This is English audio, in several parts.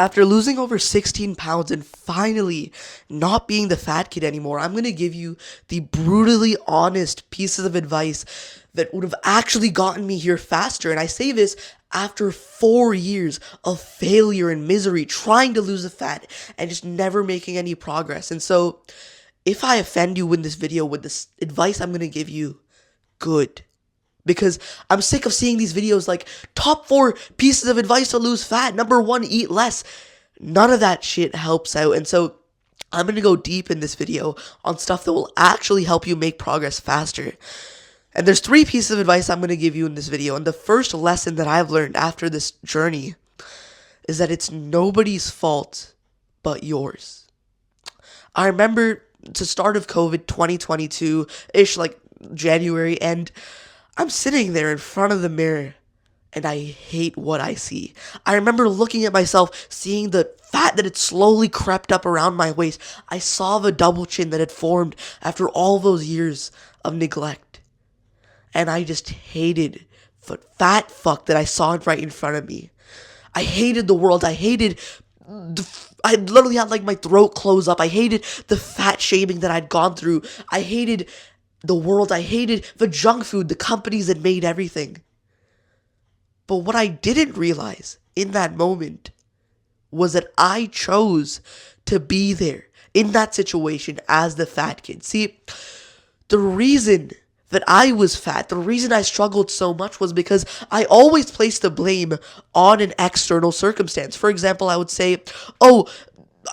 After losing over 16 pounds and finally not being the fat kid anymore, I'm going to give you the brutally honest pieces of advice that would have actually gotten me here faster. And I say this after 4 years of failure and misery trying to lose the fat and just never making any progress. And so, if I offend you in this video with this advice I'm going to give you, good. Because I'm sick of seeing these videos like top 4 pieces of advice to lose fat. Number 1, eat less. None of that shit helps out. And so I'm going to go deep in this video on stuff that will actually help you make progress faster. And there's 3 pieces of advice I'm going to give you in this video. And the first lesson that I've learned after this journey is that it's nobody's fault but yours. I remember the start of COVID 2022-ish, like January, and I'm sitting there in front of the mirror and I hate what I see. I remember looking at myself, seeing the fat that had slowly crept up around my waist. I saw the double chin that had formed after all those years of neglect. And I just hated the fat fuck that I saw right in front of me. I hated the world. I literally had like my throat close up. I hated the fat shaming that I'd gone through. I hated the world. I hated the junk food, the companies that made everything. But what I didn't realize in that moment was that I chose to be there in that situation as the fat kid. See, the reason that I was fat, the reason I struggled so much was because I always placed the blame on an external circumstance. For example, I would say, oh,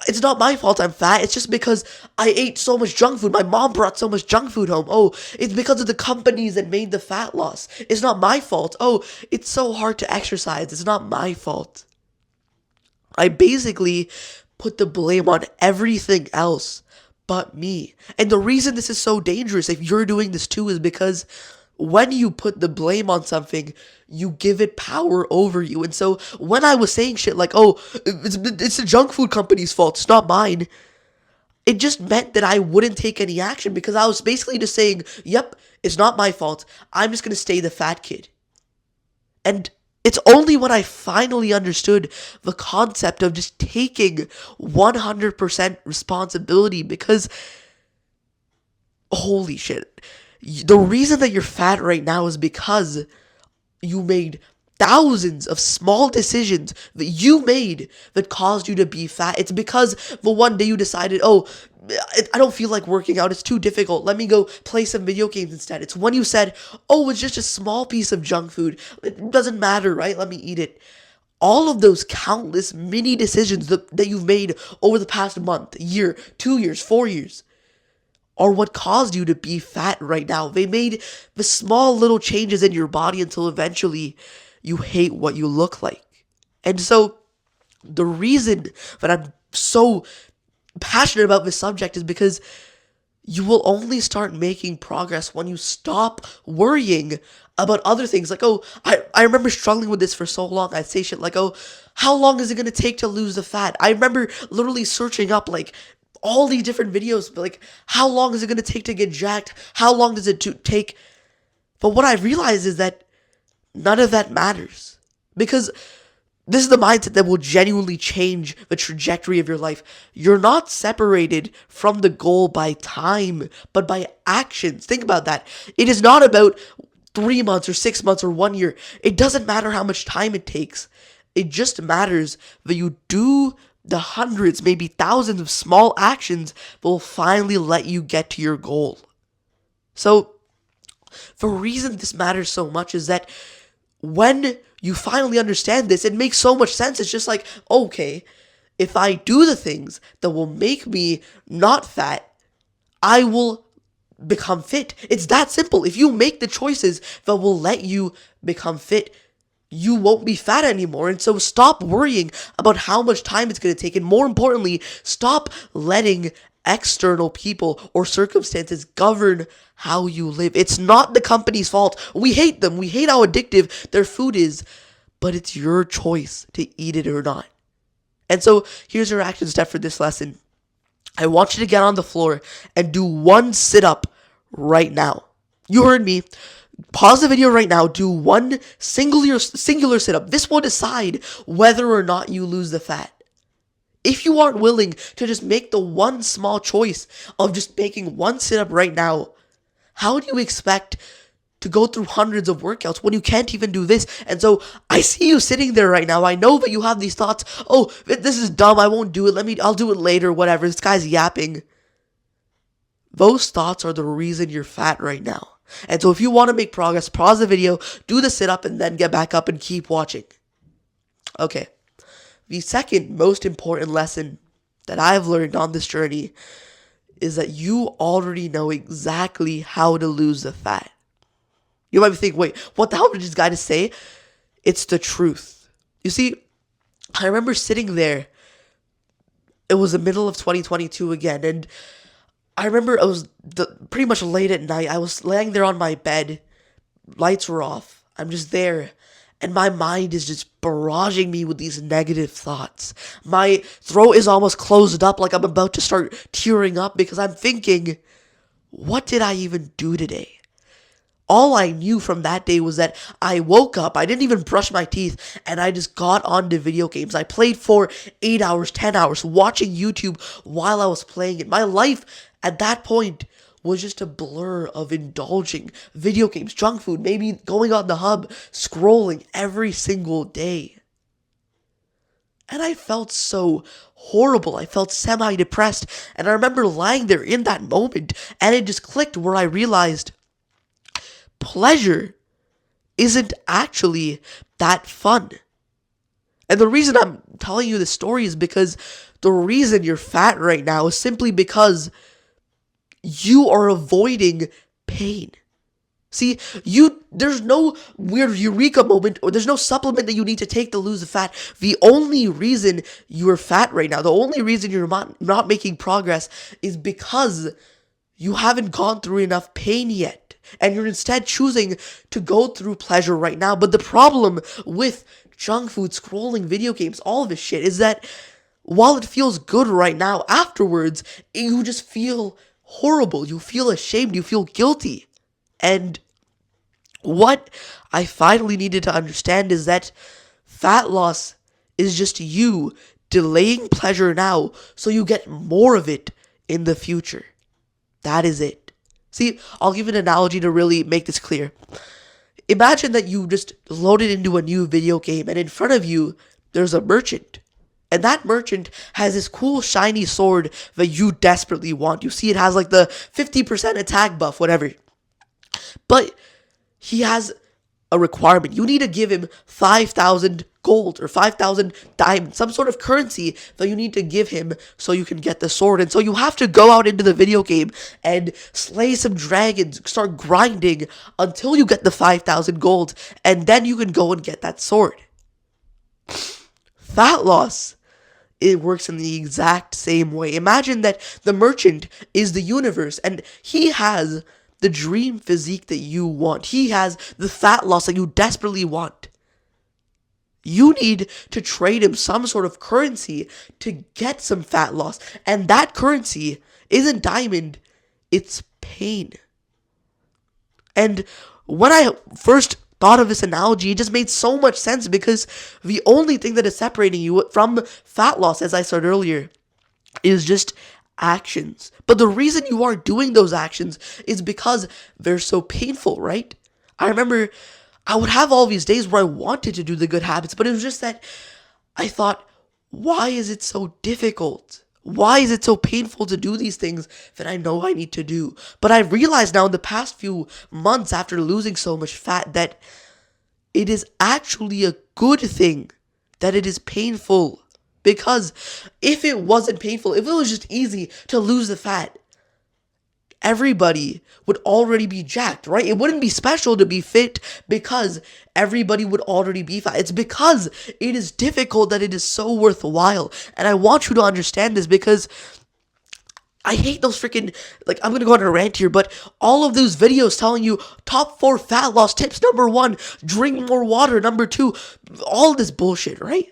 it's not my fault I'm fat. It's just because I ate so much junk food. My mom brought so much junk food home. Oh, it's because of the companies that made the fat loss. It's not my fault. Oh, it's so hard to exercise. It's not my fault. I basically put the blame on everything else but me. And the reason this is so dangerous, if you're doing this too, is because when you put the blame on something, you give it power over you. And so when I was saying shit like, oh, it's the junk food company's fault, it's not mine, it just meant that I wouldn't take any action because I was basically just saying, yep, it's not my fault. I'm just going to stay the fat kid. And it's only when I finally understood the concept of just taking 100% responsibility because, holy shit, the reason that you're fat right now is because you made thousands of small decisions that you made that caused you to be fat. It's because the one day you decided, oh, I don't feel like working out. It's too difficult. Let me go play some video games instead. It's when you said, oh, it's just a small piece of junk food. It doesn't matter, right? Let me eat it. All of those countless mini decisions that you've made over the past month, year, 2 years, 4 years, are what caused you to be fat right now. They made the small little changes in your body until eventually you hate what you look like. And so the reason that I'm so passionate about this subject is because you will only start making progress when you stop worrying about other things. Like, oh, I remember struggling with this for so long. I'd say shit like, oh, how long is it going to take to lose the fat? I remember literally searching up like all these different videos, but like, how long is it going to take to get jacked? How long does it take? But what I realized is that none of that matters because this is the mindset that will genuinely change the trajectory of your life. You're not separated from the goal by time, but by actions. Think about that. It is not about 3 months or 6 months or 1 year. It doesn't matter how much time it takes. It just matters that you do the hundreds, maybe thousands of small actions that will finally let you get to your goal. So, the reason this matters so much is that when you finally understand this, it makes so much sense. It's just like, okay, if I do the things that will make me not fat, I will become fit. It's that simple. If you make the choices that will let you become fit, you won't be fat anymore. And so stop worrying about how much time it's going to take. And more importantly, stop letting external people or circumstances govern how you live. It's not the company's fault. We hate them. We hate how addictive their food is. But it's your choice to eat it or not. And so here's your action step for this lesson. I want you to get on the floor and do one sit-up right now. You heard me. Pause the video right now. Do one singular sit-up. This will decide whether or not you lose the fat. If you aren't willing to just make the one small choice of just making one sit-up right now, how do you expect to go through hundreds of workouts when you can't even do this? And so I see you sitting there right now. I know that you have these thoughts. Oh, this is dumb. I won't do it. I'll do it later. Whatever. This guy's yapping. Those thoughts are the reason you're fat right now. And so if you want to make progress, pause the video, do the sit-up, and then get back up and keep watching. Okay. The second most important lesson that I've learned on this journey is that you already know exactly how to lose the fat. You might be thinking, wait, what the hell did this guy just say? It's the truth. You see, I remember sitting there. It was the middle of 2022 again, and I remember it was pretty much late at night. I was laying there on my bed. Lights were off. I'm just there. And my mind is just barraging me with these negative thoughts. My throat is almost closed up, like I'm about to start tearing up, because I'm thinking, what did I even do today? All I knew from that day was that I woke up, I didn't even brush my teeth, and I just got onto video games. I played for 8 hours, 10 hours, watching YouTube while I was playing it. My life at that point was just a blur of indulging video games, junk food, maybe going on the hub, scrolling every single day. And I felt so horrible. I felt semi-depressed. And I remember lying there in that moment, and it just clicked where I realized pleasure isn't actually that fun. And the reason I'm telling you this story is because the reason you're fat right now is simply because you are avoiding pain. See, there's no weird eureka moment, or there's no supplement that you need to take to lose the fat. The only reason you're fat right now, the only reason you're not making progress is because you haven't gone through enough pain yet. And you're instead choosing to go through pleasure right now. But the problem with junk food, scrolling, video games, all of this shit is that while it feels good right now, afterwards, you just feel horrible. You feel ashamed. You feel guilty. And what I finally needed to understand is that fat loss is just you delaying pleasure now so you get more of it in the future. That is it. See, I'll give an analogy to really make this clear. Imagine that you just loaded into a new video game, and in front of you, there's a merchant. And that merchant has this cool shiny sword that you desperately want. You see it has like the 50% attack buff, whatever. But he has a requirement. You need to give him 5,000 gold or 5,000 diamonds, some sort of currency that you need to give him so you can get the sword. And so you have to go out into the video game and slay some dragons, start grinding until you get the 5,000 gold, and then you can go and get that sword. Fat loss, it works in the exact same way. Imagine that the merchant is the universe, and he has the dream physique that you want. He has the fat loss that you desperately want. You need to trade him some sort of currency to get some fat loss. And that currency isn't diamond, it's pain. And when I first thought of this analogy, it just made so much sense, because the only thing that is separating you from fat loss, as I said earlier, is just actions. But the reason you aren't doing those actions is because they're so painful, right? I remember I would have all these days where I wanted to do the good habits, but it was just that I thought, why is it so difficult? Why is it so painful to do these things that I know I need to do? But I realized now in the past few months after losing so much fat that it is actually a good thing that it is painful. Because if it wasn't painful, if it was just easy to lose the fat, everybody would already be jacked, right? It wouldn't be special to be fit because everybody would already be fat. It's because it is difficult that it is so worthwhile. And I want you to understand this, because I hate those freaking, like, I'm going to go on a rant here, but all of those videos telling you top 4 fat loss tips, number 1, drink more water, number 2, all this bullshit, right?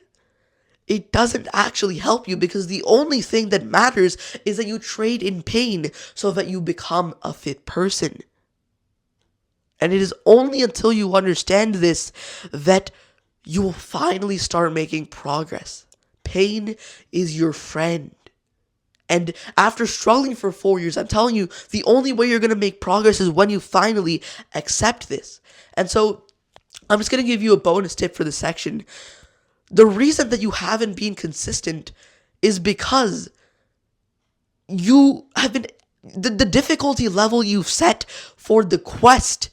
It doesn't actually help you, because the only thing that matters is that you trade in pain so that you become a fit person. And it is only until you understand this that you will finally start making progress. Pain is your friend. And after struggling for 4 years, I'm telling you, the only way you're going to make progress is when you finally accept this. And so I'm just going to give you a bonus tip for this section. The reason that you haven't been consistent is because you have been, the difficulty level you've set for the quest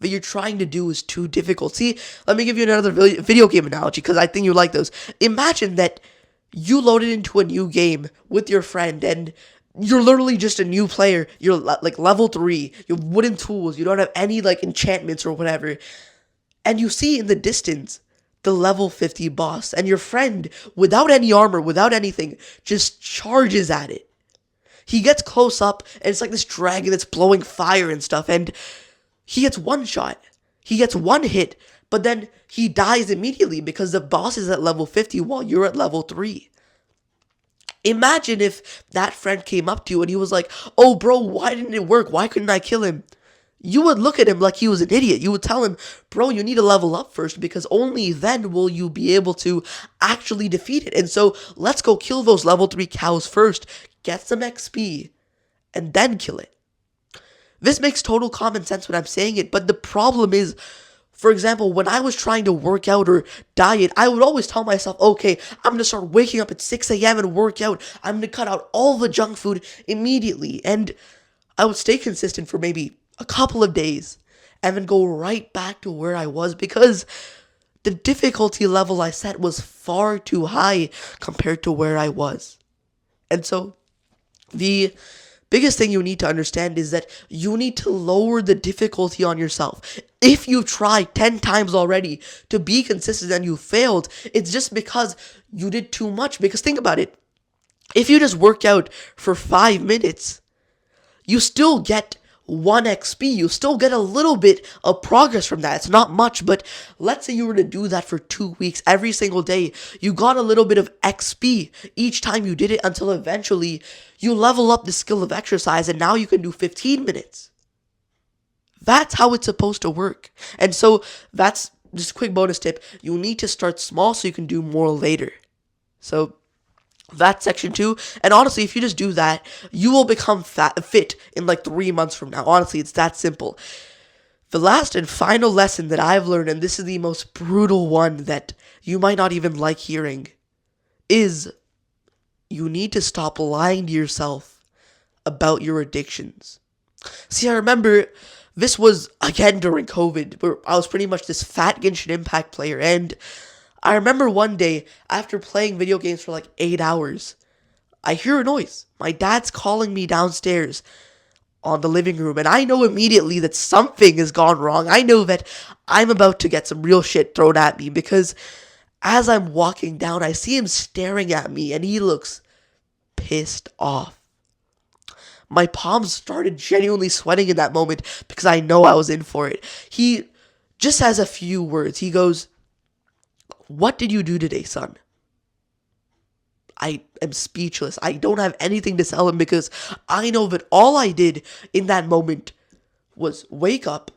that you're trying to do is too difficult. See, let me give you another video game analogy because I think you like those. Imagine that you loaded into a new game with your friend and you're literally just a new player. You're like level 3. You have wooden tools. You don't have any like enchantments or whatever. And you see in the distance the level 50 boss, and your friend, without any armor, without anything, just charges at it. He gets close up, and it's like this dragon that's blowing fire and stuff, and he gets one shot. He gets one hit, but then he dies immediately because the boss is at level 50 while you're at level 3. Imagine if that friend came up to you and he was like, "Oh bro, why didn't it work? Why couldn't I kill him?" You would look at him like he was an idiot. You would tell him, "Bro, you need to level up first because only then will you be able to actually defeat it. And so let's go kill those level 3 cows first, get some XP, and then kill it." This makes total common sense when I'm saying it, but the problem is, for example, when I was trying to work out or diet, I would always tell myself, okay, I'm going to start waking up at 6 a.m. and work out. I'm going to cut out all the junk food immediately. And I would stay consistent for maybe a couple of days and then go right back to where I was because the difficulty level I set was far too high compared to where I was. And so the biggest thing you need to understand is that you need to lower the difficulty on yourself. If you've tried 10 times already to be consistent and you failed, it's just because you did too much. Because think about it. If you just work out for 5 minutes, you still get 1 XP. You still get a little bit of progress from that. It's not much, but let's say you were to do that for 2 weeks every single day. You got a little bit of XP each time you did it until eventually you level up the skill of exercise and now you can do 15 minutes. That's how it's supposed to work. And so that's just a quick bonus tip. You need to start small so you can do more later. So that's section 2. And honestly, if you just do that, you will become fit in like 3 months from now. Honestly, it's that simple. The last and final lesson that I've learned, and this is the most brutal one that you might not even like hearing, is you need to stop lying to yourself about your addictions. See, I remember this was again during COVID, where I was pretty much this fat Genshin Impact player, and I remember one day, after playing video games for like 8 hours, I hear a noise. My dad's calling me downstairs on the living room, and I know immediately that something has gone wrong. I know that I'm about to get some real shit thrown at me, because as I'm walking down, I see him staring at me, and he looks pissed off. My palms started genuinely sweating in that moment, because I know I was in for it. He just has a few words. He goes, "What did you do today, son?" I am speechless. I don't have anything to tell him because I know that all I did in that moment was wake up,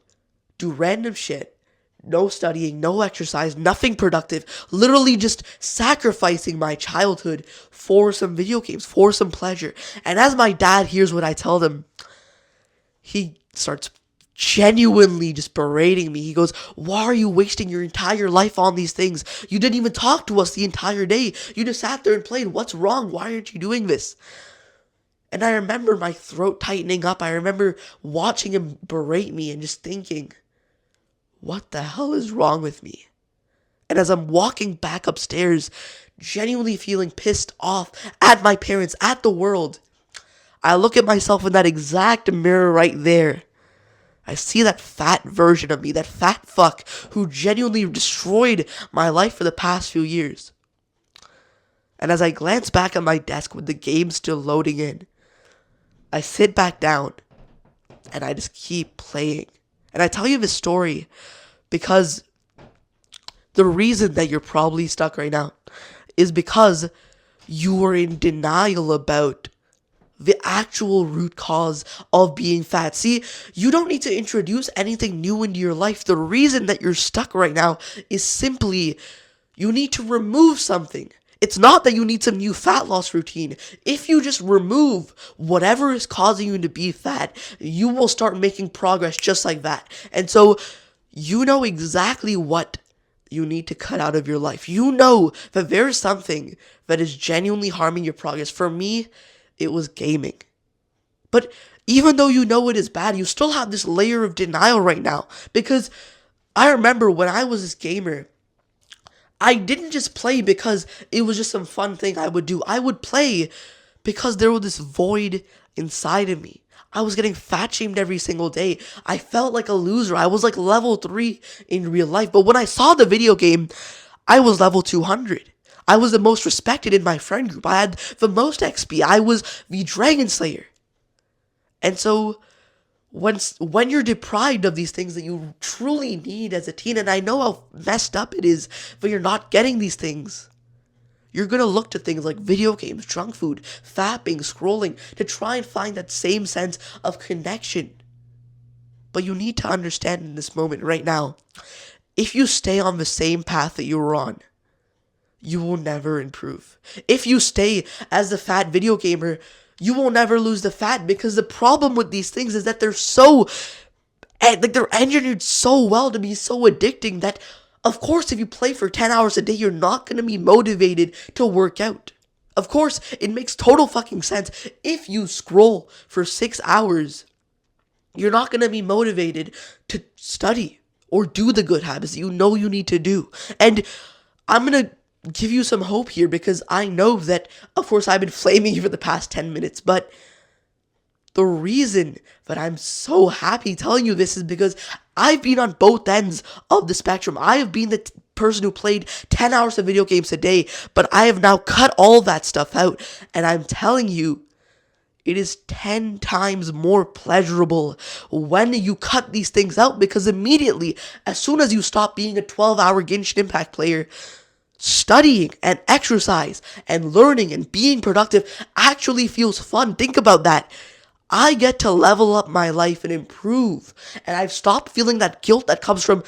do random shit, no studying, no exercise, nothing productive, literally just sacrificing my childhood for some video games, for some pleasure. And as my dad hears what I tell them, he starts genuinely just berating me. He goes, "Why are you wasting your entire life on these things? You didn't even talk to us the entire day. You just sat there and played. What's wrong? Why aren't you doing this?" And I remember my throat tightening up. I remember watching him berate me and just thinking, what the hell is wrong with me? And as I'm walking back upstairs, genuinely feeling pissed off at my parents, at the world, I look at myself in that exact mirror right there. I see that fat version of me, that fat fuck who genuinely destroyed my life for the past few years. And as I glance back at my desk with the game still loading in, I sit back down and I just keep playing. And I tell you this story because the reason that you're probably stuck right now is because you are in denial about the actual root cause of being fat. See, you don't need to introduce anything new into your life. The reason that you're stuck right now is simply you need to remove something. It's not that you need some new fat loss routine. If you just remove whatever is causing you to be fat, you will start making progress just like that. And so you know exactly what you need to cut out of your life. You know that there's something that is genuinely harming your progress. For me, it was gaming. But even though you know it is bad, you still have this layer of denial right now. Because I remember when I was this gamer, I didn't just play because it was just some fun thing I would do. I would play because there was this void inside of me. I was getting fat shamed every single day. I felt like a loser. I was like level 3 in real life. But when I saw the video game, I was level 200. I was the most respected in my friend group. I had the most XP. I was the Dragon Slayer. And so when you're deprived of these things that you truly need as a teen, and I know how messed up it is, but you're not getting these things, you're going to look to things like video games, junk food, fapping, scrolling, to try and find that same sense of connection. But you need to understand in this moment right now, if you stay on the same path that you were on, you will never improve. If you stay as the fat video gamer, you will never lose the fat, because the problem with these things is that they're engineered so well to be so addicting that, of course, if you play for 10 hours a day, you're not going to be motivated to work out. Of course, it makes total fucking sense. If you scroll for 6 hours, you're not going to be motivated to study or do the good habits that you know you need to do. And I'm going to give you some hope here, because I know that, of course, I've been flaming you for the past 10 minutes, but the reason that I'm so happy telling you this is because I've been on both ends of the spectrum. I have been the person who played 10 hours of video games a day, but I have now cut all that stuff out, and I'm telling you, it is 10 times more pleasurable when you cut these things out, because immediately, as soon as you stop being a 12-hour Genshin Impact player, studying and exercise and learning and being productive actually feels fun. Think about that. I get to level up my life and improve. And I've stopped feeling that guilt that comes from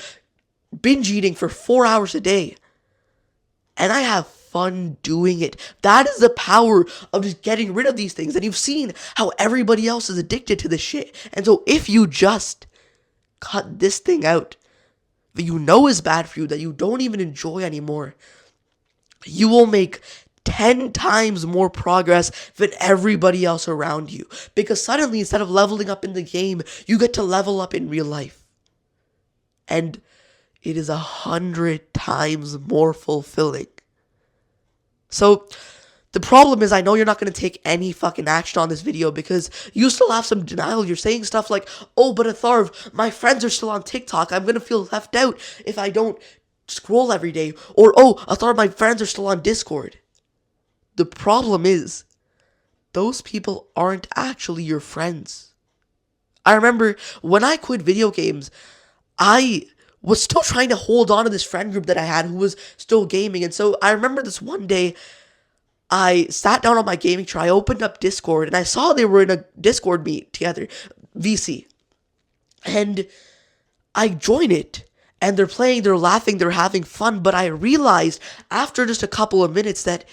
binge eating for 4 hours a day. And I have fun doing it. That is the power of just getting rid of these things. And you've seen how everybody else is addicted to this shit. And so if you just cut this thing out that you know is bad for you, that you don't even enjoy anymore, you will make 10 times more progress than everybody else around you. Because suddenly, instead of leveling up in the game, you get to level up in real life. And it is 100 times more fulfilling. So, the problem is, I know you're not going to take any fucking action on this video because you still have some denial. You're saying stuff like, oh, but Atharv, my friends are still on TikTok. I'm going to feel left out if I don't scroll every day. Or, oh, Atharv, my friends are still on Discord. The problem is, those people aren't actually your friends. I remember when I quit video games, I was still trying to hold on to this friend group that I had who was still gaming. And so I remember this one day, I sat down on my gaming chair, I opened up Discord, and I saw they were in a Discord meet together, VC. And I joined it, and they're playing, they're laughing, they're having fun, but I realized after just a couple of minutes that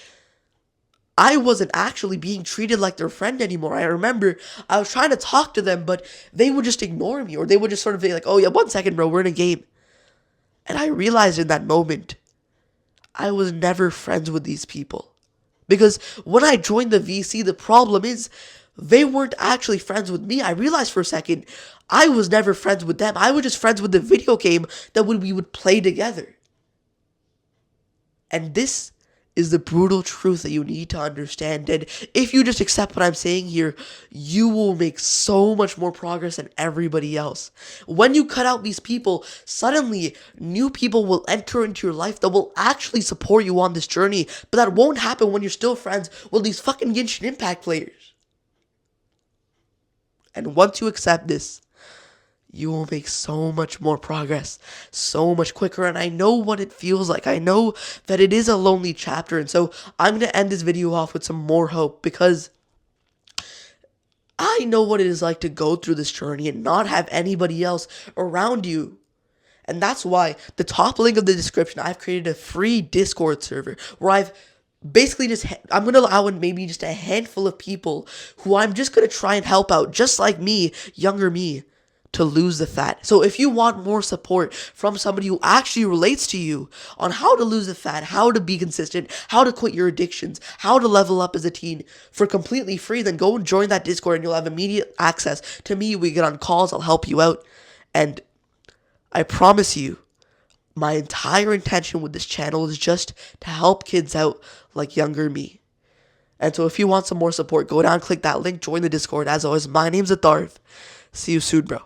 I wasn't actually being treated like their friend anymore. I remember I was trying to talk to them, but they would just ignore me, or they would just sort of be like, oh yeah, 1 second, bro, we're in a game. And I realized in that moment, I was never friends with these people. Because when I joined the VC, the problem is they weren't actually friends with me. I realized for a second, I was never friends with them. I was just friends with the video game that we would play together. And this is the brutal truth that you need to understand. And if you just accept what I'm saying here, you will make so much more progress than everybody else. When you cut out these people, suddenly new people will enter into your life that will actually support you on this journey. But that won't happen when you're still friends with these fucking Genshin Impact players. And once you accept this, you will make so much more progress, so much quicker, and I know what it feels like. I know that it is a lonely chapter, and so I'm going to end this video off with some more hope, because I know what it is like to go through this journey and not have anybody else around you. And that's why the top link of the description, I've created a free Discord server where I've basically I'm gonna allow in maybe just a handful of people who I'm just gonna try and help out, just like me, younger me, to lose the fat. So if you want more support from somebody who actually relates to you on how to lose the fat, how to be consistent, how to quit your addictions, how to level up as a teen for completely free, then go and join that Discord and you'll have immediate access to me. We get on calls, I'll help you out. And I promise you, my entire intention with this channel is just to help kids out like younger me. And so if you want some more support, go down, click that link, join the Discord. As always, my name's Atharv. See you soon, bro.